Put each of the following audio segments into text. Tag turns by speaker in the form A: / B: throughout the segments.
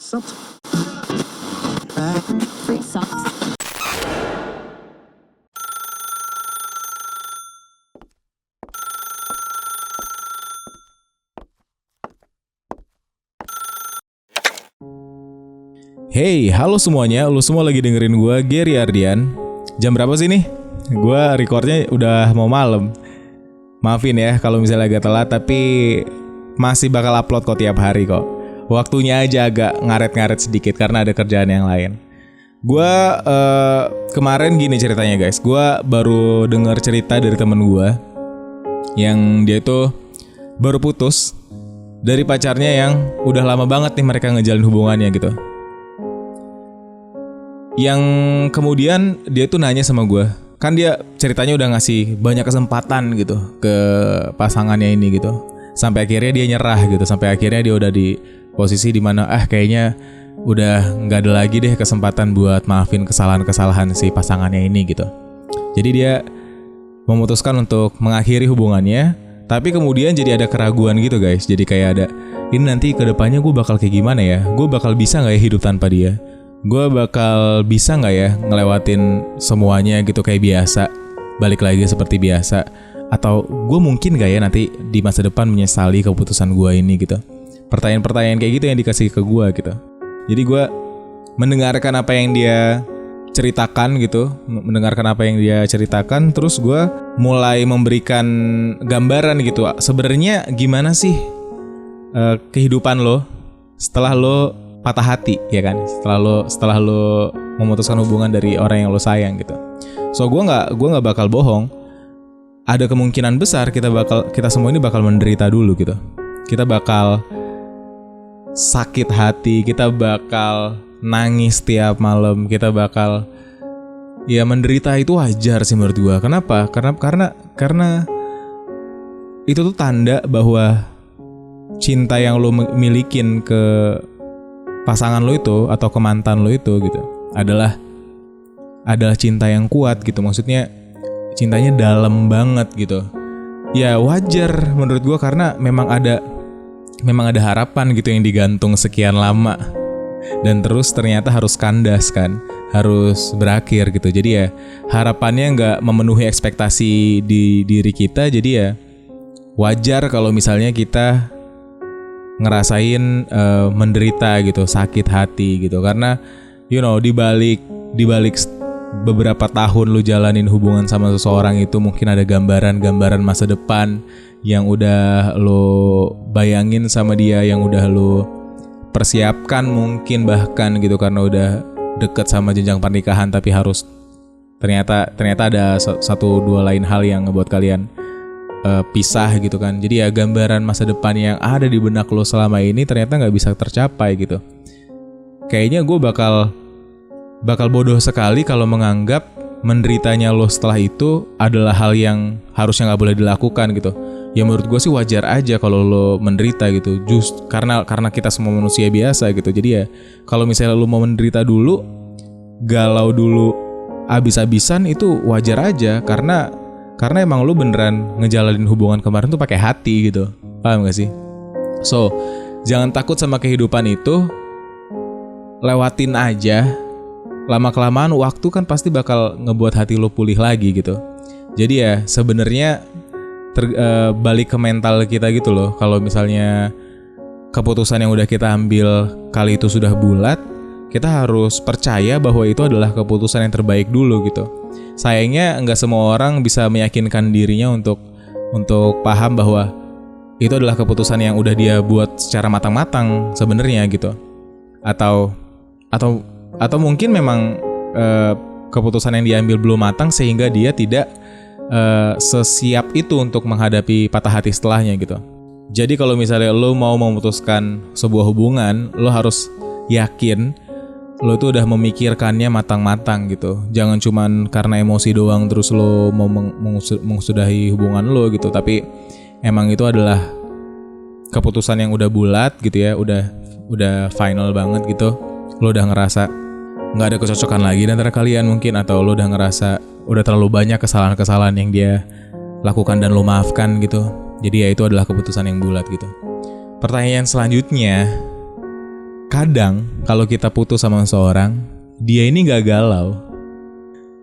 A: Free socks.
B: Hey, halo semuanya, lu semua lagi dengerin gue, Gary Ardian. Jam berapa sih nih? Gue recordnya udah mau malam. Maafin ya kalau misalnya agak telat, tapi masih bakal upload kok tiap hari kok. Waktunya aja agak ngaret-ngaret sedikit karena ada kerjaan yang lain. Gue kemarin gini ceritanya guys, gue baru denger cerita dari temen gue yang dia itu baru putus dari pacarnya yang udah lama banget nih mereka ngejalin hubungannya gitu. Yang kemudian dia tuh nanya sama gue, kan dia ceritanya udah ngasih banyak kesempatan gitu ke pasangannya ini gitu, sampai akhirnya dia nyerah gitu, sampai akhirnya dia udah di posisi dimana kayaknya udah nggak ada lagi deh kesempatan buat maafin kesalahan-kesalahan si pasangannya ini gitu. Jadi dia memutuskan untuk mengakhiri hubungannya, tapi kemudian jadi ada keraguan gitu guys. Jadi kayak ada, ini nanti kedepannya gue bakal kayak gimana ya, gue bakal bisa nggak ya hidup tanpa dia, gue bakal bisa gak ya ngelewatin semuanya gitu kayak biasa, balik lagi seperti biasa, atau gue mungkin gak ya nanti di masa depan menyesali keputusan gue ini gitu. Pertanyaan-pertanyaan kayak gitu yang dikasih ke gue gitu. Jadi gue mendengarkan apa yang dia ceritakan gitu, terus gue mulai memberikan gambaran gitu, sebenarnya gimana sih kehidupan lo setelah lo patah hati, ya kan? Setelah lo memutuskan hubungan dari orang yang lo sayang gitu. So gue nggak bakal bohong. Ada kemungkinan besar kita semua ini bakal menderita dulu gitu. Kita bakal sakit hati, kita bakal nangis tiap malam, kita bakal ya menderita. Itu wajar sih menurut gue. Kenapa? Karena itu tuh tanda bahwa cinta yang lo milikin ke pasangan lo itu atau ke mantan lo itu gitu adalah cinta yang kuat gitu. Maksudnya cintanya dalam banget gitu. Ya wajar menurut gue karena memang ada harapan gitu yang digantung sekian lama dan terus ternyata harus kandas kan, harus berakhir gitu. Jadi ya harapannya nggak memenuhi ekspektasi di diri kita. Jadi ya wajar kalau misalnya kita ngerasain menderita gitu, sakit hati gitu, karena di balik beberapa tahun lu jalanin hubungan sama seseorang itu mungkin ada gambaran masa depan yang udah lo bayangin sama dia, yang udah lo persiapkan mungkin bahkan gitu, karena udah deket sama jenjang pernikahan, tapi harus ternyata ada satu dua lain hal yang ngebuat kalian pisah gitu kan. Jadi ya gambaran masa depan yang ada di benak lo selama ini ternyata nggak bisa tercapai gitu. Kayaknya gue bakal bodoh sekali kalau menganggap menderitanya lo setelah itu adalah hal yang harusnya nggak boleh dilakukan gitu. Ya menurut gue sih wajar aja kalau lo menderita gitu, just karena kita semua manusia biasa gitu. Jadi ya kalau misalnya lo mau menderita dulu, galau dulu abis-abisan, itu wajar aja karena emang lu beneran ngejalanin hubungan kemarin tuh pakai hati gitu. Paham gak sih? So, jangan takut sama kehidupan itu. Lewatin aja. Lama-kelamaan waktu kan pasti bakal ngebuat hati lu pulih lagi gitu. Jadi ya sebenarnya balik ke mental kita gitu loh. Kalau misalnya keputusan yang udah kita ambil kali itu sudah bulat, kita harus percaya bahwa itu adalah keputusan yang terbaik dulu gitu. Sayangnya nggak semua orang bisa meyakinkan dirinya untuk paham bahwa itu adalah keputusan yang udah dia buat secara matang-matang sebenarnya gitu. Atau mungkin memang keputusan yang diambil belum matang sehingga dia tidak sesiap itu untuk menghadapi patah hati setelahnya gitu. Jadi kalau misalnya lo mau memutuskan sebuah hubungan, lo harus yakin lo tuh udah memikirkannya matang-matang gitu. Jangan cuman karena emosi doang terus lo mau mengusudahi hubungan lo gitu. Tapi emang itu adalah keputusan yang udah bulat gitu ya. Udah final banget gitu. Lo udah ngerasa gak ada kecocokan lagi antara kalian mungkin. Atau lo udah ngerasa udah terlalu banyak kesalahan-kesalahan yang dia lakukan dan lo maafkan gitu. Jadi ya itu adalah keputusan yang bulat gitu. Pertanyaan selanjutnya, kadang kalau kita putus sama seseorang, dia ini gak galau.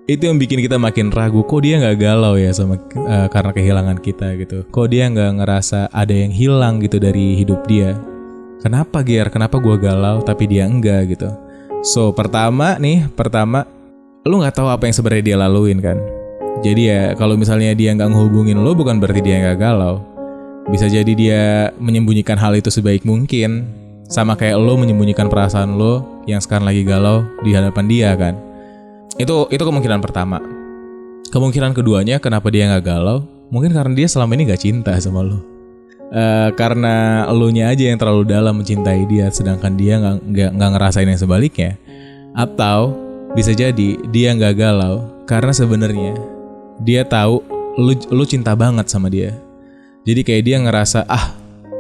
B: Itu yang bikin kita makin ragu, kok dia gak galau ya sama karena kehilangan kita gitu. Kok dia gak ngerasa ada yang hilang gitu dari hidup dia. Kenapa Ger? Kenapa gue galau tapi dia enggak gitu. So pertama, lu gak tahu apa yang sebenarnya dia laluin kan. Jadi ya kalau misalnya dia gak ngehubungin lo, bukan berarti dia gak galau. Bisa jadi dia menyembunyikan hal itu sebaik mungkin. Sama kayak lo menyembunyikan perasaan lo yang sekarang lagi galau di hadapan dia kan. Itu kemungkinan pertama. Kemungkinan keduanya kenapa dia gak galau, mungkin karena dia selama ini gak cinta sama lo. Karena elunya aja yang terlalu dalam mencintai dia, sedangkan dia gak ngerasain yang sebaliknya. Atau bisa jadi dia gak galau karena sebenarnya dia tahu lu cinta banget sama dia. Jadi kayak dia ngerasa,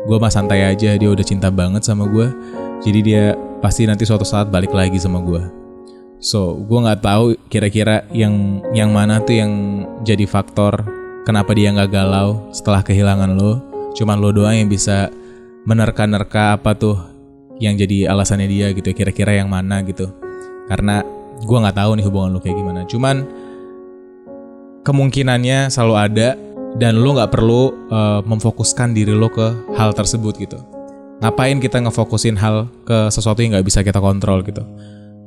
B: gue mah santai aja, dia udah cinta banget sama gue, jadi dia pasti nanti suatu saat balik lagi sama gue. So, gue nggak tahu kira-kira yang mana tuh yang jadi faktor kenapa dia nggak galau setelah kehilangan lo. Cuman lo doang yang bisa menerka-nerka apa tuh yang jadi alasannya dia gitu. Kira-kira yang mana gitu. Karena gue nggak tahu nih hubungan lo kayak gimana. Cuman kemungkinannya selalu ada dan lo nggak perlu memfokuskan diri lo ke hal tersebut gitu. Ngapain kita ngefokusin hal ke sesuatu yang nggak bisa kita kontrol gitu.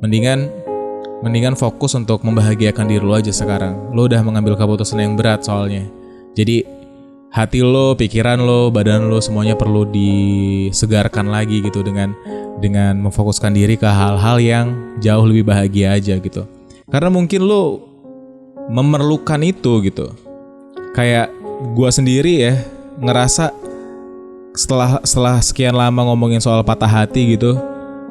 B: Mendingan fokus untuk membahagiakan diri lo aja sekarang. Lo udah mengambil keputusan yang berat soalnya. Jadi hati lo, pikiran lo, badan lo semuanya perlu disegarkan lagi gitu dengan memfokuskan diri ke hal-hal yang jauh lebih bahagia aja gitu. Karena mungkin lo memerlukan itu gitu. Kayak gua sendiri ya ngerasa setelah sekian lama ngomongin soal patah hati gitu,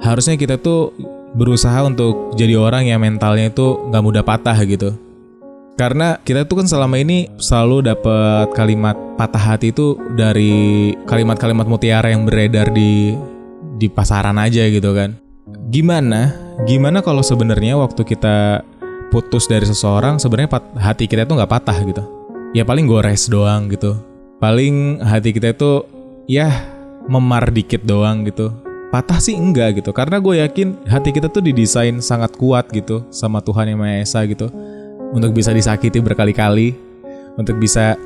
B: harusnya kita tuh berusaha untuk jadi orang yang mentalnya itu gak mudah patah gitu. Karena kita tuh kan selama ini selalu dapat kalimat patah hati itu dari kalimat-kalimat mutiara yang beredar di pasaran aja gitu kan. Gimana kalau sebenarnya waktu kita putus dari seseorang, sebenarnya hati kita tuh gak patah gitu. Ya paling gores doang gitu. Paling hati kita itu ya memar dikit doang gitu. Patah sih enggak gitu. Karena gue yakin hati kita tuh didesain sangat kuat gitu sama Tuhan Yang Maha Esa gitu. Untuk bisa disakiti berkali-kali, untuk bisa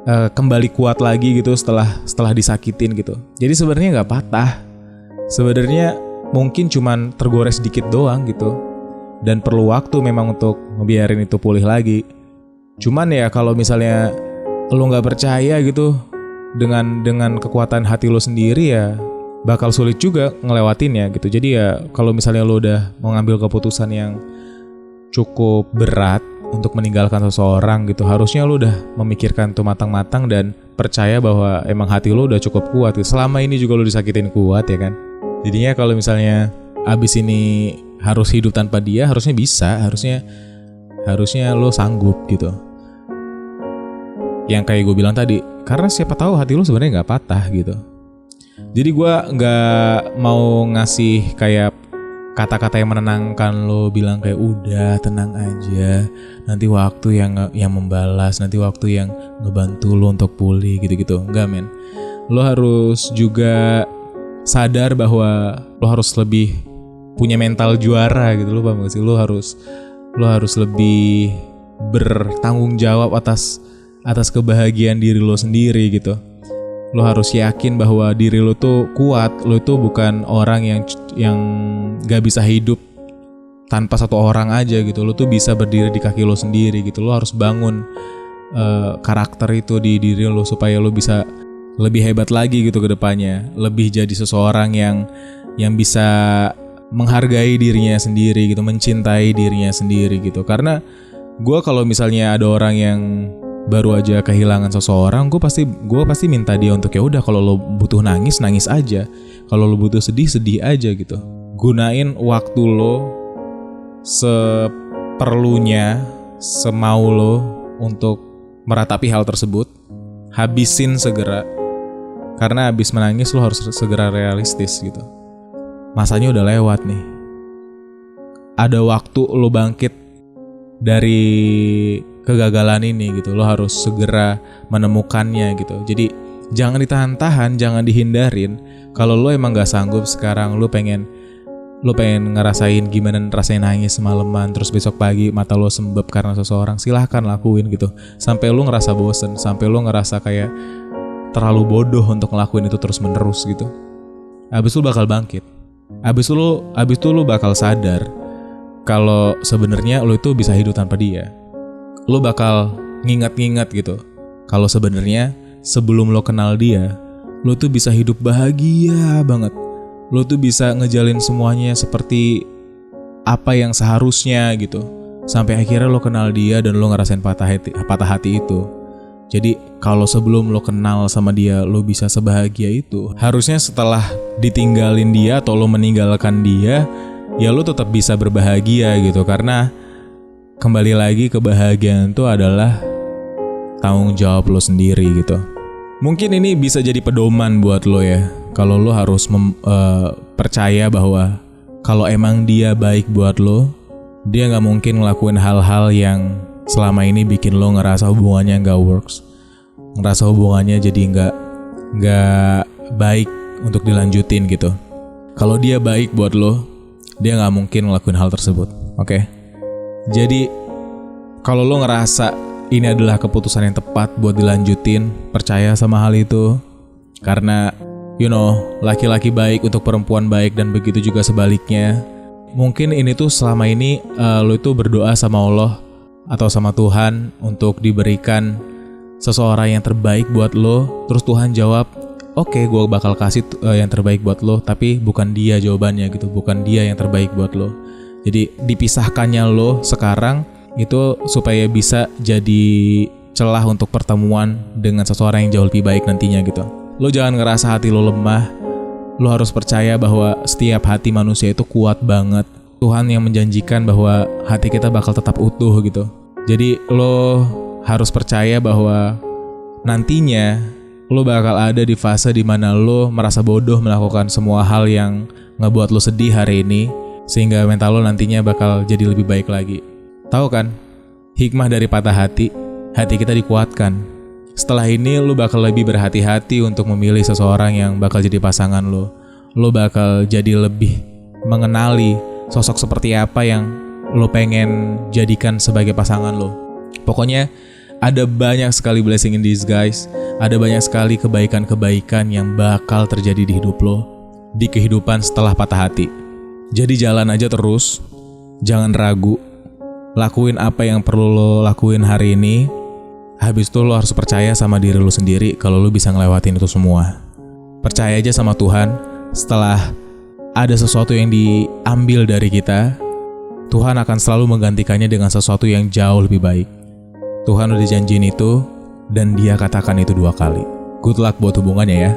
B: kembali kuat lagi gitu setelah disakitin gitu. Jadi sebenarnya nggak patah. Sebenarnya mungkin cuman tergores dikit doang gitu. Dan perlu waktu memang untuk ngebiarin itu pulih lagi. Cuman ya kalau misalnya lo nggak percaya gitu dengan kekuatan hati lo sendiri, ya bakal sulit juga ngelewatinnya gitu. Jadi ya kalau misalnya lo udah mengambil keputusan yang cukup berat untuk meninggalkan seseorang gitu, harusnya lo udah memikirkan itu matang-matang dan percaya bahwa emang hati lo udah cukup kuat gitu. Selama ini juga lo disakitin kuat ya kan. Jadinya kalau misalnya abis ini harus hidup tanpa dia, harusnya bisa, harusnya lo sanggup gitu. Yang kayak gue bilang tadi, karena siapa tahu hati lo sebenarnya nggak patah gitu. Jadi gue nggak mau ngasih kayak kata-kata yang menenangkan lo, bilang kayak udah tenang aja, nanti waktu yang membalas, nanti waktu yang ngebantu lo untuk pulih gitu-gitu. Enggak men, lo harus juga sadar bahwa lo harus lebih punya mental juara gitu. Lo paham gak sih? Lo harus lebih bertanggung jawab atas kebahagiaan diri lo sendiri gitu. Lo harus yakin bahwa diri lo tuh kuat. Lo tuh bukan orang yang gak bisa hidup tanpa satu orang aja gitu. Lo tuh bisa berdiri di kaki lo sendiri gitu. Lo harus bangun karakter itu di diri lo supaya lo bisa lebih hebat lagi gitu ke depannya. Lebih jadi seseorang yang bisa menghargai dirinya sendiri gitu, mencintai dirinya sendiri gitu. Karena gue kalau misalnya ada orang yang baru aja kehilangan seseorang, gue pasti minta dia untuk ya udah, kalau lo butuh nangis aja, kalau lo butuh sedih aja gitu. Gunain waktu lo seperlunya, semau lo untuk meratapi hal tersebut. Habisin segera, karena habis menangis lo harus segera realistis gitu. Masanya udah lewat nih. Ada waktu lo bangkit dari kegagalan ini gitu. Lo harus segera menemukannya gitu. Jadi jangan ditahan-tahan, jangan dihindarin. Kalau lo emang gak sanggup sekarang, lo pengen lo pengen ngerasain gimana rasanya nangis semalaman, terus besok pagi mata lo sembab karena seseorang, silahkan lakuin gitu. Sampai lo ngerasa bosen, sampai lo ngerasa kayak terlalu bodoh untuk ngelakuin itu terus menerus gitu. Abis itu lo bakal bangkit. Abis itu lo bakal sadar kalau sebenarnya lo itu bisa hidup tanpa dia. Lo bakal ngingat-ngingat gitu. Kalau sebenarnya sebelum lo kenal dia, lo tuh bisa hidup bahagia banget. Lo tuh bisa ngejalin semuanya seperti apa yang seharusnya gitu. Sampai akhirnya lo kenal dia dan lo ngerasain patah hati itu. Jadi kalau sebelum lo kenal sama dia lo bisa sebahagia itu, harusnya setelah ditinggalin dia atau lo meninggalkan dia, ya lo tetap bisa berbahagia gitu. Karena kembali lagi kebahagiaan itu adalah tanggung jawab lo sendiri gitu. Mungkin ini bisa jadi pedoman buat lo ya. Kalau lo harus percaya bahwa kalau emang dia baik buat lo, dia gak mungkin ngelakuin hal-hal yang selama ini bikin lo ngerasa hubungannya gak works, ngerasa hubungannya jadi gak baik untuk dilanjutin gitu. Kalau dia baik buat lo, dia gak mungkin ngelakuin hal tersebut. Oke? Jadi kalau lo ngerasa ini adalah keputusan yang tepat buat dilanjutin, percaya sama hal itu. Karena laki-laki baik untuk perempuan baik dan begitu juga sebaliknya. Mungkin ini tuh selama ini lo itu berdoa sama Allah atau sama Tuhan untuk diberikan seseorang yang terbaik buat lo. Terus Tuhan jawab, oke, gue bakal kasih yang terbaik buat lo, tapi bukan dia jawabannya gitu, bukan dia yang terbaik buat lo. Jadi dipisahkannya lo sekarang itu supaya bisa jadi celah untuk pertemuan dengan seseorang yang jauh lebih baik nantinya gitu. Lo jangan ngerasa hati lo lemah. Lo harus percaya bahwa setiap hati manusia itu kuat banget. Tuhan yang menjanjikan bahwa hati kita bakal tetap utuh gitu. Jadi lo harus percaya bahwa nantinya lo bakal ada di fase dimana lo merasa bodoh melakukan semua hal yang ngebuat lo sedih hari ini, sehingga mental lo nantinya bakal jadi lebih baik lagi. Tahu kan? Hikmah dari patah hati kita dikuatkan. Setelah ini lo bakal lebih berhati-hati untuk memilih seseorang yang bakal jadi pasangan lo. Lo bakal jadi lebih mengenali sosok seperti apa yang lo pengen jadikan sebagai pasangan lo. Pokoknya ada banyak sekali blessing in disguise. Ada banyak sekali kebaikan-kebaikan yang bakal terjadi di hidup lo, di kehidupan setelah patah hati. Jadi jalan aja terus, jangan ragu. Lakuin apa yang perlu lo lakuin hari ini. Habis itu lo harus percaya sama diri lo sendiri kalau lo bisa ngelewatin itu semua. Percaya aja sama Tuhan. Setelah ada sesuatu yang diambil dari kita, Tuhan akan selalu menggantikannya dengan sesuatu yang jauh lebih baik. Tuhan udah janjiin itu, dan dia katakan itu 2 kali. Good luck buat hubungannya ya.